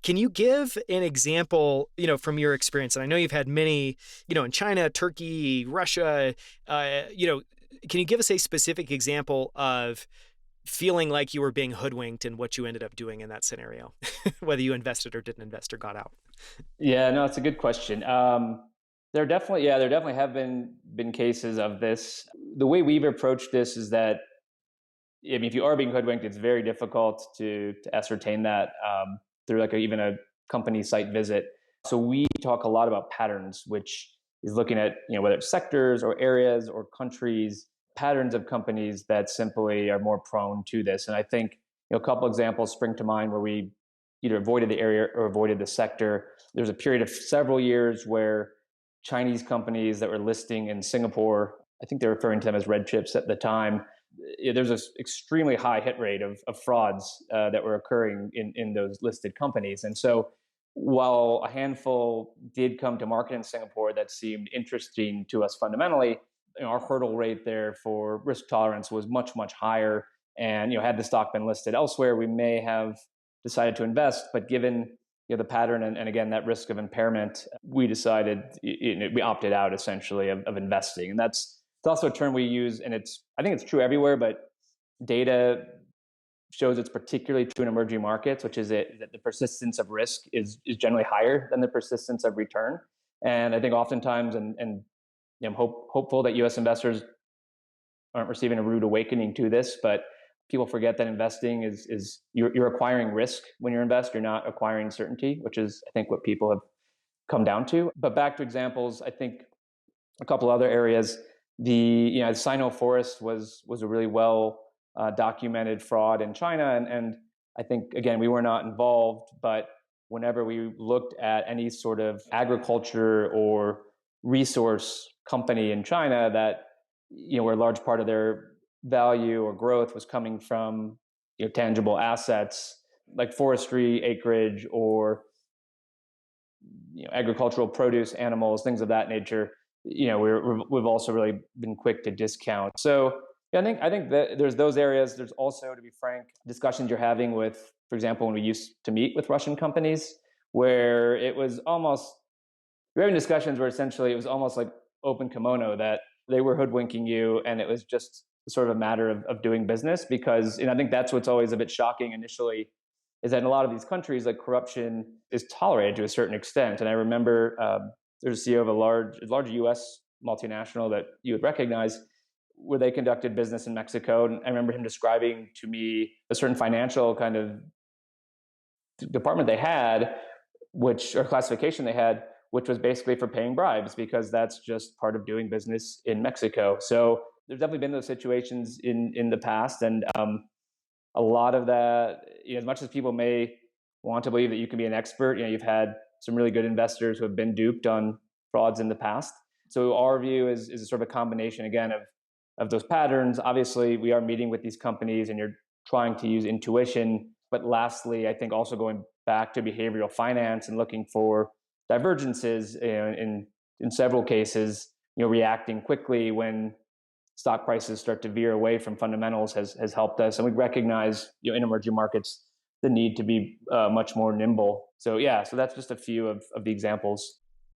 Can you give an example, from your experience? And I know you've had many, in China, Turkey, Russia, can you give us a specific example of feeling like you were being hoodwinked and what you ended up doing in that scenario, whether you invested or didn't invest or got out? Yeah, no, it's a good question. There definitely have been cases of this. The way we've approached this is that, I mean, if you are being hoodwinked, it's very difficult to ascertain that through even a company site visit. So we talk a lot about patterns, which is looking at, whether it's sectors or areas or countries, patterns of companies that simply are more prone to this. And I think, a couple examples spring to mind where we either avoided the area or avoided the sector. There's a period of several years where Chinese companies that were listing in Singapore, I think they're referring to them as red chips at the time. There's an extremely high hit rate of frauds that were occurring in those listed companies. And so while a handful did come to market in Singapore that seemed interesting to us fundamentally, our hurdle rate there for risk tolerance was much, much higher. And had the stock been listed elsewhere, we may have decided to invest. But given the pattern and again, that risk of impairment, we decided, we opted out essentially of investing. And it's also a term we use, and I think it's true everywhere, but data shows it's particularly true in emerging markets, which is that the persistence of risk is generally higher than the persistence of return. And I think oftentimes, and I'm hopeful that U.S. investors aren't receiving a rude awakening to this, but people forget that investing is you're acquiring risk when you invest. You're not acquiring certainty, which is, I think, what people have come down to. But back to examples, I think a couple other areas. The Sino Forest was a really well documented fraud in China, and I think, again, we were not involved, but whenever we looked at any sort of agriculture or resource company in China that where a large part of their value or growth was coming from tangible assets like forestry, acreage, or agricultural produce, animals, things of that nature, we've also really been quick to discount. So I think that there's those areas. There's also, to be frank, discussions you're having with, for example, when we used to meet with Russian companies, where it was almost, we're having discussions where essentially it was almost like open kimono, that they were hoodwinking you, and it was just sort of a matter of doing business. Because I think that's what's always a bit shocking initially, is that in a lot of these countries, like, corruption is tolerated to a certain extent. And I remember there's a CEO of a large U.S. multinational that you would recognize, where they conducted business in Mexico. And I remember him describing to me a certain financial kind of department they had, or classification they had, which was basically for paying bribes, because that's just part of doing business in Mexico. So there's definitely been those situations in the past. And a lot of that, as much as people may want to believe that you can be an expert, you've had some really good investors who have been duped on frauds in the past. So our view is a sort of a combination, again, of those patterns. Obviously, we are meeting with these companies and you're trying to use intuition. But lastly, I think also going back to behavioral finance and looking for divergences in several cases, reacting quickly when stock prices start to veer away from fundamentals has helped us. And we recognize, in emerging markets, the need to be much more nimble. So that's just a few of the examples.